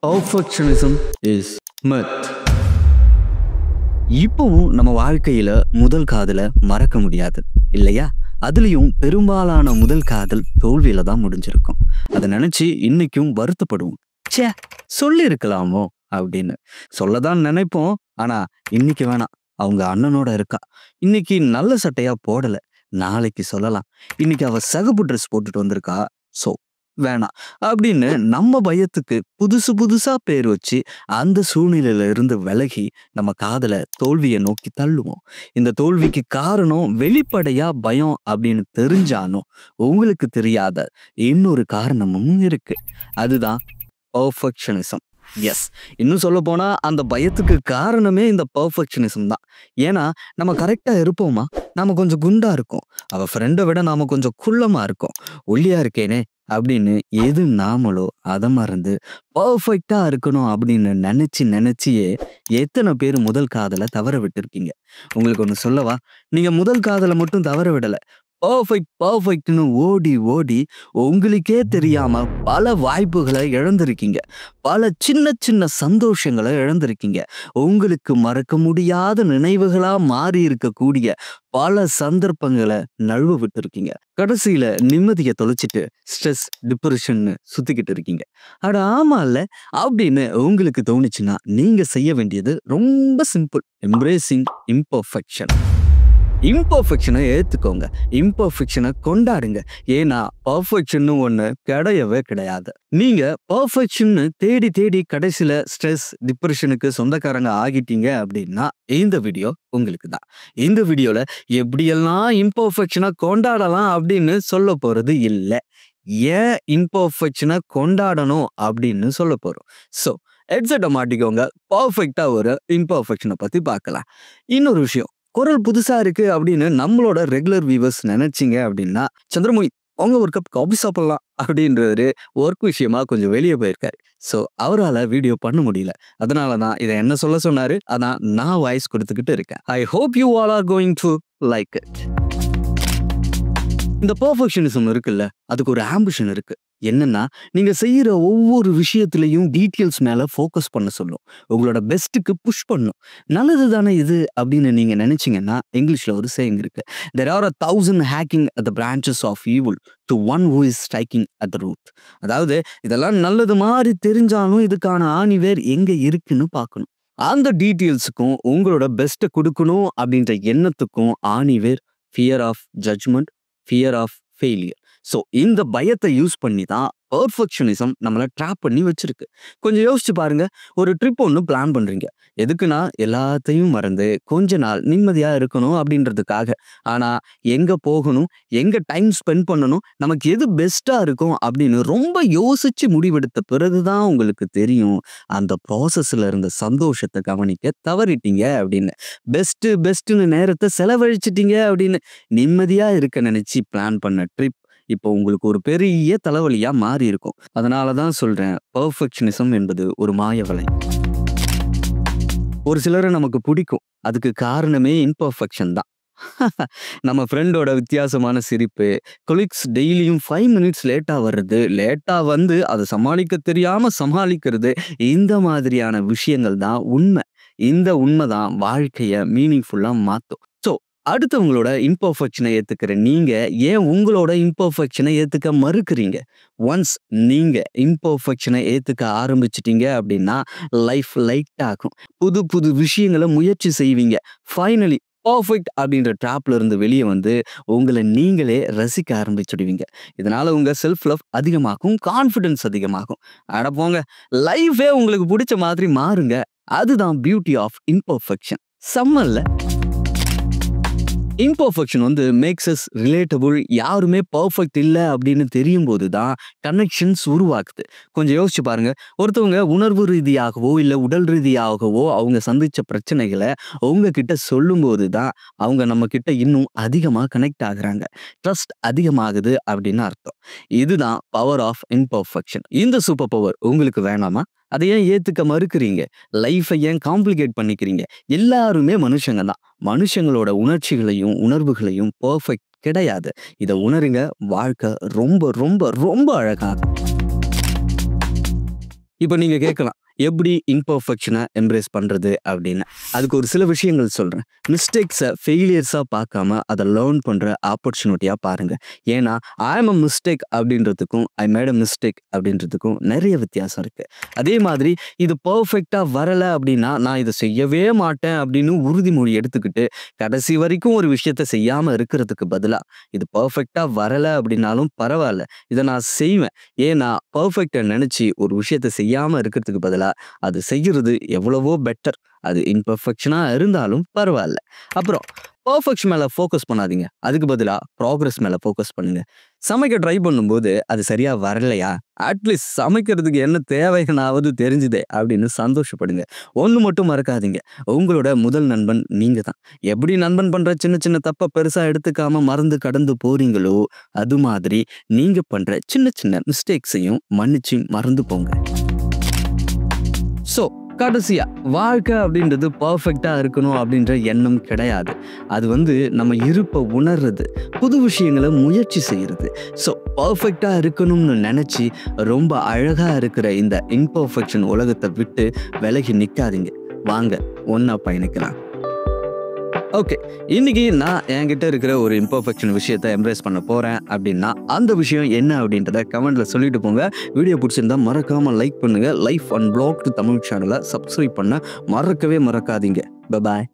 Perfectionism is myth. இப்பவும் நம்ம வாழ்க்கையில முதல் காதலை மறக்க முடியாது இல்லையா? அதுலயும் பெரும்பாலான முதல் காதல் தோல்வியில தான் முடிஞ்சிருக்கும். அதை நினைச்சு இன்னைக்கும் வருத்தப்படுவோம். ச்சே, சொல்லி இருக்கலாமோ அப்படின்னு சொல்லதான் நினைப்போம். ஆனா இன்னைக்கு வேணாம், அவங்க அண்ணனோட இருக்கா, இன்னைக்கு நல்ல சட்டையா போடல, நாளைக்கு சொல்லலாம், இன்னைக்கு அவ சிகப்பு ட்ரெஸ் போட்டுட்டு வந்திருக்கா, சோ வேணாம் அப்படின்னு நம்ம பயத்துக்கு புதுசு புதுசா பேர் வச்சு அந்த சூழ்நிலையில இருந்து விலகி நம்ம காதலை தோல்வியை நோக்கி தள்ளுவோம். இந்த தோல்விக்கு காரணம் வெளிப்படையா பயம் அப்படின்னு தெரிஞ்சாலும் உங்களுக்கு தெரியாத இன்னொரு காரணமும் இருக்கு. அதுதான் பர்ஃபெக்ஷனிசம். எஸ், இன்னும் சொல்ல போனா அந்த பயத்துக்கு காரணமே இந்த பர்ஃபெக்ஷனிசம் தான். ஏன்னா நம்ம கரெக்டா இருப்போமா? நாம கொஞ்சம் குண்டா இருக்கோம், அவ ஃப்ரெண்டை விட நாம கொஞ்சம் குள்ளமா இருக்கோம், ஒல்லியா இருக்கேனே அப்படின்னு எது நாமளோ அதை மறந்து பர்ஃபெக்டா இருக்கணும் அப்படின்னு நினைச்சு நினைச்சியே எத்தனை பேர் முதல் காதலை தவற விட்டுருக்கீங்க. உங்களுக்கு ஒன்று சொல்லவா? நீங்க முதல் காதலை மட்டும் தவற விடல, பர்ஃபெக்ட் பர்ஃபெக்ட்னு ஓடி ஓடி உங்களுக்கே தெரியாம பல வாய்ப்புகளை இழந்திருக்கீங்க, பல சின்ன சின்ன சந்தோஷங்களை இழந்திருக்கீங்க, உங்களுக்கு மறக்க முடியாத நினைவுகளா மாறி இருக்கக்கூடிய பல சந்தர்ப்பங்களை நழுவ விட்டு இருக்கீங்க. கடைசியில நிம்மதியை தொலைச்சிட்டு ஸ்ட்ரெஸ் டிப்ரெஷன்னு சுத்திக்கிட்டு இருக்கீங்க. அட ஆமா இல்ல அப்படின்னு உங்களுக்கு தோணுச்சுன்னா நீங்க செய்ய வேண்டியது ரொம்ப சிம்பிள். Embracing imperfection. இம்பர்ஃபெக்ஷனை ஏத்துக்கோங்க, இம்பர்ஃபெக்ஷனை கொண்டாடுங்க. ஏன்னா பர்ஃபெக்ஷன் ஒண்ணு கிடையவே கிடையாது. நீங்க பர்ஃபெக்ஷன் தேடி தேடி கடைசியில ஸ்ட்ரெஸ் டிப்ரெஷனுக்கு சொந்தக்காரங்க ஆகிட்டீங்க அப்படின்னா இந்த வீடியோ உங்களுக்கு தான். இந்த வீடியோல எப்படியெல்லாம் இம்பர்ஃபெக்ஷனை கொண்டாடலாம் அப்படின்னு சொல்ல போறது இல்லை, ஏன் இம்பர்ஃபெக்ஷனை கொண்டாடணும் அப்படின்னு சொல்ல போறோம். ஸோ ஹெட்செட்டை மாட்டிக்கோங்க, பர்ஃபெக்டா ஒரு இம்பர்ஃபெக்ஷனை பத்தி பார்க்கலாம். இன்னொரு விஷயம், குரல் புதுசா இருக்கு அப்படின்னு நம்மளோட ரெகுலர் வியூவர்ஸ் நினைச்சீங்க அப்படின்னா, சந்திரமொழி அவங்க ஒரு கப் காபி சாப்பிடலாம் அப்படின்றது ஒர்க் விஷயமா கொஞ்சம் வெளியே போயிருக்காரு. ஸோ அவரால் வீடியோ பண்ண முடியல. அதனால தான் இதை என்ன சொல்ல சொன்னாரு, அதான் நான் வாய்ஸ் கொடுத்துக்கிட்டு இருக்கேன். I hope you all are going to like it. இந்த பர்ஃபெக்ஷனிசம் இருக்குல்ல, அதுக்கு ஒரு ஆம்பிஷன் இருக்கு. என்னன்னா, நீங்க செய்யற ஒவ்வொரு விஷயத்திலையும் டீட்டெயில்ஸ் மேல ஃபோக்கஸ் பண்ண சொல்லும், உங்களோட பெஸ்ட்டுக்கு புஷ் பண்ணும். நல்லது தானே இது அப்படின்னு நீங்க நினைச்சீங்கன்னா இங்கிலீஷ்ல ஒரு சேயிங் இருக்கு, there are 1,000 hacking at the branches of evil to one who is striking at the root. அதாவது இதெல்லாம் நல்லது மாதிரி தெரிஞ்சாலும் இதுக்கான ஆணிவேர் எங்க இருக்குன்னு பார்க்கணும். அந்த டீட்டெயில்ஸுக்கும் உங்களோட பெஸ்ட்டை கொடுக்கணும் அப்படின்ற எண்ணத்துக்கும் ஆணிவேர் fear of judgement, fear of failure. So இந்த பயத்தை யூஸ் பண்ணி தான் பர்ஃபெக்ஷனிசம் நம்மளை ட்ராப் பண்ணி வச்சிருக்கு. கொஞ்சம் யோசிச்சு பாருங்க, ஒரு ட்ரிப் ஒன்று பிளான் பண்றீங்க, எதுக்குன்னா எல்லாத்தையும் மறந்து கொஞ்ச நாள் நிம்மதியா இருக்கணும் அப்படின்றதுக்காக. ஆனா எங்க போகணும், எங்க டைம் ஸ்பெண்ட் பண்ணணும், நமக்கு எது பெஸ்டா இருக்கும் அப்படின்னு ரொம்ப யோசிச்சு முடிவெடுத்த பிறகுதான் உங்களுக்கு தெரியும் அந்த ப்ராசஸ்ல இருந்த சந்தோஷத்தை கவனிக்க தவறிட்டீங்க அப்படின்னு. பெஸ்ட் பெஸ்ட்னு நேரத்தை செலவழிச்சிட்டீங்க அப்படின்னு நிம்மதியா இருக்க நினைச்சு பிளான் பண்ண ட்ரிப் இப்போ உங்களுக்கு ஒரு பெரிய தலைவலியா மாறி இருக்கும். அதனாலதான் சொல்றேன், பர்ஃபெக்ஷனிசம் என்பது ஒரு மாயவலை. ஒரு சிலரை நமக்கு பிடிக்கும், அதுக்கு காரணமே இம்பர்ஃபெக்ஷன் தான். நம்ம ஃப்ரெண்டோட வித்தியாசமான சிரிப்பு, கொலீக்ஸ் டெய்லியும் 5 மினிட்ஸ் லேட்டா வர்றது, லேட்டா வந்து அதை சமாளிக்க தெரியாம சமாளிக்கிறது, இந்த மாதிரியான விஷயங்கள் தான் உண்மை. இந்த உண்மை தான் வாழ்க்கைய மீனிங்ஃபுல்லா மாத்தும். ஸோ அடுத்தவங்களோட இம்பர்ஃபெக்ஷனை ஏத்துக்கிற நீங்க ஏன் உங்களோட இம்பர்ஃபெக்ஷனை ஏத்துக்க மறுக்கிறீங்க? ஒன்ஸ் நீங்க இம்பர்ஃபெக்ஷனை ஏத்துக்க ஆரம்பிச்சிட்டீங்க அப்படின்னா லைஃப் லைட் ஆகும், புது புது விஷயங்களை முயற்சி செய்வீங்க, ஃபைனலி பர்ஃபெக்ட் அப்படின்ற ட்ராப்ல இருந்து வெளியே வந்து உங்களை நீங்களே ரசிக்க ஆரம்பிச்சுடுவீங்க. இதனால உங்க செல்ஃப் லவ் அதிகமாகும், கான்ஃபிடன்ஸ் அதிகமாகும். அட போங்க, லைஃபே உங்களுக்கு பிடிச்ச மாதிரி மாறுங்க. அதுதான் பியூட்டி ஆஃப் இம்பர்ஃபெக்ஷன். செம்மல்ல? இம்பர்ஃபெக்ஷன் வந்து மேக்ஸ் அஸ் ரிலேட்டபிள். யாருமே பர்ஃபெக்ட் இல்லை அப்படின்னு தெரியும் போது தான் கனெக்ஷன்ஸ் உருவாக்குது. கொஞ்சம் யோசிச்சு பாருங்க, ஒருத்தவங்க உணர்வு ரீதியாகவோ இல்லை உடல் ரீதியாகவோ அவங்க சந்திச்ச பிரச்சனைகளை உங்ககிட்ட சொல்லும்போது தான் அவங்க நம்ம கிட்ட இன்னும் அதிகமாக கனெக்ட் ஆகுறாங்க, ட்ரஸ்ட் அதிகமாகுது அப்படின்னு அர்த்தம். இதுதான் பவர் ஆஃப் இம்பர்ஃபெக்ஷன். இந்த சூப்பர் பவர் உங்களுக்கு வேணாமா? அதை ஏன் ஏத்துக்க மறுக்கிறீங்க? லைஃபை ஏன் காம்ப்ளிகேட் பண்ணிக்கிறீங்க? எல்லாருமே மனுஷங்க தான். மனுஷங்களோட உணர்ச்சிகளையும் உணர்வுகளையும் பர்ஃபெக்ட் கிடையாது. இதை உணருங்க, வாழ்க்கை ரொம்ப ரொம்ப ரொம்ப அழகாகும். இப்போ நீங்க கேட்கலாம், எப்படி இம்பர்ஃபெக்ஷனை எம்ப்ரேஸ் பண்றது அப்படின்னு. அதுக்கு ஒரு சில விஷயங்கள் சொல்றேன். மிஸ்டேக்ஸை ஃபெயிலியர்ஸா பார்க்காம அதை லேர்ன் பண்ற ஆப்பர்ச்சுனிட்டியா பாருங்க. ஏன்னா ஐ அம் அ மிஸ்டேக் அப்படின்றதுக்கும் ஐ மேட் அ மிஸ்டேக் அப்படின்றதுக்கும் நிறைய வித்தியாசம் இருக்கு. அதே மாதிரி இது பர்ஃபெக்டா வரல அப்படின்னா நான் இதை செய்யவே மாட்டேன் அப்படின்னு உறுதிமொழி எடுத்துக்கிட்டு கடைசி வரைக்கும் ஒரு விஷயத்த செய்யாம இருக்கிறதுக்கு பதிலா இது பர்ஃபெக்டா வரல அப்படின்னாலும் பரவாயில்ல, இதை நான் செய்வேன். ஏன்னா பர்ஃபெக்டை நினைச்சு ஒரு விஷயத்த செய்யாம இருக்கிறதுக்கு பதிலா அது செய்யறது எவ்வளவோ பெட்டர். அது இம்பர்ஃபெக்ஷனா இருந்தாலும் பரவாயில்ல. அப்புறம் பர்ஃபெக்ஷன் மேல ஃபோக்கஸ் பண்ணாதீங்க. அதுக்கு பதிலா ப்ராக்ரஸ் மேல ஃபோக்கஸ் பண்ணுங்க. சமைக்க ட்ரை பண்ணும்போது அது சரியா வரலையா, அட்லீஸ்ட் சமைக்கிறதுக்கு என்ன தேவைகளாவது தெரிஞ்சுதே அப்படின்னு சந்தோஷப்படுங்க. ஒண்ணு மட்டும் மறக்காதீங்க, உங்களோட முதல் நண்பன் நீங்க தான். எப்படி நண்பன் பண்ற சின்ன சின்ன தப்ப பெருசா எடுத்துக்காம மறந்து கடந்து போறீங்களோ, அது மாதிரி நீங்க பண்ற சின்ன சின்ன மிஸ்டேக்ஸையும் மன்னிச்சு மறந்து போங்க. ஸோ கடைசியா வாழ்க்கை அப்படின்றது பர்ஃபெக்டா இருக்கணும் அப்படின்ற எண்ணம் கிடையாது. அது நம்ம இருப்பை உணர்றது, புது விஷயங்களை முயற்சி செய்யறது. ஸோ பர்ஃபெக்டா இருக்கணும்னு நினைச்சு ரொம்ப அழகா இருக்கிற இந்த இம்பர்ஃபெக்ஷன் உலகத்தை விட்டு விலகி நிற்காதீங்க. வாங்க ஒன்னா பயணிக்கலாம். ஓகே, இன்னைக்கு நான் என்கிட்ட இருக்கிற ஒரு இம்பர்ஃபெக்ஷன் விஷயத்தை எம்ப்ரேஸ் பண்ண போறேன் அப்படின்னா அந்த விஷயம் என்ன அப்படின்றத கமெண்ட்ல சொல்லிட்டு போங்க. வீடியோ பிடிச்சிருந்தா மறக்காம லைக் பண்ணுங்க. லைஃப் அன்பிளாக்டு தமிழ் சேனலை சப்ஸ்கிரைப் பண்ண மறக்கவே மறக்காதீங்க. Bye bye.